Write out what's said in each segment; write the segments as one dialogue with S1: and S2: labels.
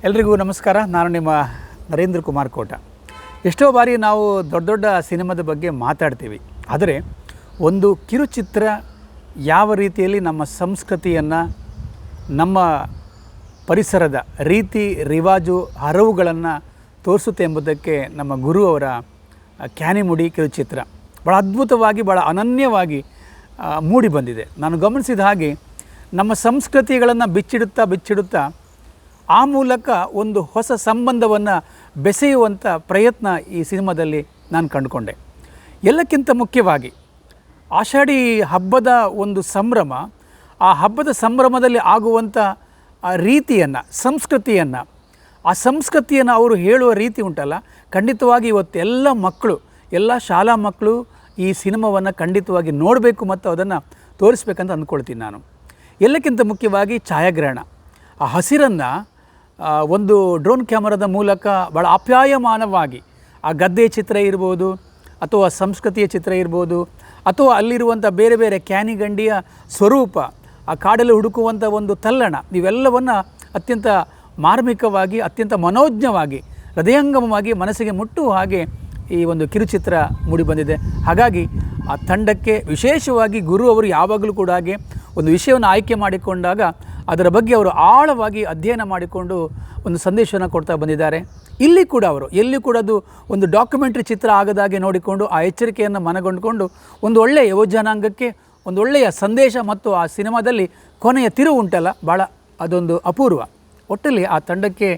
S1: ಎಲ್ರಿಗೂ ನಮಸ್ಕಾರ. ನಾನು ನಿಮ್ಮ ನರೇಂದ್ರ ಕುಮಾರ್ ಕೋಟ. ಎಷ್ಟೋ ಬಾರಿ ನಾವು ದೊಡ್ಡ ದೊಡ್ಡ ಸಿನಿಮಾದ ಬಗ್ಗೆ ಮಾತಾಡ್ತೀವಿ, ಆದರೆ ಒಂದು ಕಿರುಚಿತ್ರ ಯಾವ ರೀತಿಯಲ್ಲಿ ನಮ್ಮ ಸಂಸ್ಕೃತಿಯನ್ನು, ನಮ್ಮ ಪರಿಸರದ ರೀತಿ ರಿವಾಜು ಹರವುಗಳನ್ನು ತೋರಿಸುತ್ತೆ ಎಂಬುದಕ್ಕೆ ನಮ್ಮ ಗುರು ಅವರ ಕ್ಯಾನಿಮುಡಿ ಕಿರುಚಿತ್ರ ಭಾಳ ಅದ್ಭುತವಾಗಿ, ಭಾಳ ಅನನ್ಯವಾಗಿ ಮೂಡಿ ಬಂದಿದೆ. ನಾನು ಗಮನಿಸಿದ ಹಾಗೆ ನಮ್ಮ ಸಂಸ್ಕೃತಿಗಳನ್ನು ಬಿಚ್ಚಿಡುತ್ತಾ ಆ ಮೂಲಕ ಒಂದು ಹೊಸ ಸಂಬಂಧವನ್ನು ಬೆಸೆಯುವಂಥ ಪ್ರಯತ್ನ ಈ ಸಿನಿಮಾದಲ್ಲಿ ನಾನು ಕಂಡುಕೊಂಡೆ. ಎಲ್ಲಕ್ಕಿಂತ ಮುಖ್ಯವಾಗಿ ಆಷಾಢಿ ಹಬ್ಬದ ಒಂದು ಸಂಭ್ರಮ, ಆ ಹಬ್ಬದ ಸಂಭ್ರಮದಲ್ಲಿ ಆಗುವಂಥ ಆ ರೀತಿಯನ್ನು, ಆ ಸಂಸ್ಕೃತಿಯನ್ನು ಅವರು ಹೇಳುವ ರೀತಿ ಉಂಟಲ್ಲ, ಖಂಡಿತವಾಗಿ ಇವತ್ತು ಎಲ್ಲ ಶಾಲಾ ಮಕ್ಕಳು ಈ ಸಿನಿಮಾವನ್ನು ಖಂಡಿತವಾಗಿ ನೋಡಬೇಕು ಮತ್ತು ಅದನ್ನು ತೋರಿಸ್ಬೇಕಂತ ಅಂದ್ಕೊಳ್ತೀನಿ ನಾನು. ಎಲ್ಲಕ್ಕಿಂತ ಮುಖ್ಯವಾಗಿ ಛಾಯಾಗ್ರಹಣ, ಆ ಹಸಿರನ್ನು ಒಂದು ಡ್ರೋನ್ ಕ್ಯಾಮರಾದ ಮೂಲಕ ಭಾಳ ಆಪ್ಯಾಯಮಾನವಾಗಿ ಆ ಗದ್ದೆ ಚಿತ್ರ ಇರ್ಬೋದು, ಅಥವಾ ಸಂಸ್ಕೃತಿಯ ಚಿತ್ರ ಇರ್ಬೋದು, ಅಥವಾ ಅಲ್ಲಿರುವಂಥ ಬೇರೆ ಬೇರೆ ಕ್ಯಾನಿಗಂಡಿಯ ಸ್ವರೂಪ, ಆ ಕಾಡಲ್ಲಿ ಹುಡುಕುವಂಥ ಒಂದು ತಲ್ಲಣ, ಇವೆಲ್ಲವನ್ನು ಅತ್ಯಂತ ಮಾರ್ಮಿಕವಾಗಿ, ಅತ್ಯಂತ ಮನೋಜ್ಞವಾಗಿ, ಹೃದಯಂಗಮವಾಗಿ ಮನಸ್ಸಿಗೆ ಮುಟ್ಟುವ ಹಾಗೆ ಈ ಒಂದು ಕಿರುಚಿತ್ರ ಮೂಡಿಬಂದಿದೆ. ಹಾಗಾಗಿ ಆ ತಂಡಕ್ಕೆ ವಿಶೇಷವಾಗಿ ಗುರು ಅವರು ಯಾವಾಗಲೂ ಕೂಡ ಹಾಗೆ ಒಂದು ವಿಷಯವನ್ನು ಆಯ್ಕೆ ಮಾಡಿಕೊಂಡಾಗ ಅದರ ಬಗ್ಗೆ ಅವರು ಆಳವಾಗಿ ಅಧ್ಯಯನ ಮಾಡಿಕೊಂಡು ಒಂದು ಸಂದೇಶವನ್ನು ಕೊಡ್ತಾ ಬಂದಿದ್ದಾರೆ. ಇಲ್ಲಿ ಕೂಡ ಅವರು ಎಲ್ಲಿ ಕೂಡ ಅದು ಒಂದು ಡಾಕ್ಯುಮೆಂಟ್ರಿ ಚಿತ್ರ ಆಗದಾಗೆ ನೋಡಿಕೊಂಡು ಆ ಎಚ್ಚರಿಕೆಯನ್ನು ಮನಗೊಂಡುಕೊಂಡು ಒಂದು ಒಳ್ಳೆಯ ಯುವಜನಾಂಗಕ್ಕೆ ಒಂದು ಒಳ್ಳೆಯ ಸಂದೇಶ ಮತ್ತು ಆ ಸಿನಿಮಾದಲ್ಲಿ ಕೊನೆಯ ತಿರುವು ಉಂಟಲ್ಲ, ಭಾಳ ಅದೊಂದು ಅಪೂರ್ವ. ಒಟ್ಟಲ್ಲಿ ಆ ತಂಡಕ್ಕೆ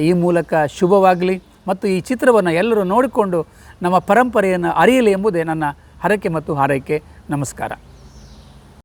S1: ಈ ಮೂಲಕ ಶುಭವಾಗಲಿ ಮತ್ತು ಈ ಚಿತ್ರವನ್ನು ಎಲ್ಲರೂ ನೋಡಿಕೊಂಡು ನಮ್ಮ ಪರಂಪರೆಯನ್ನು ಅರಿಯಲಿ ಎಂಬುದೇ ನನ್ನ ಹರಕೆ ಮತ್ತು ಹಾರೈಕೆ. ನಮಸ್ಕಾರ.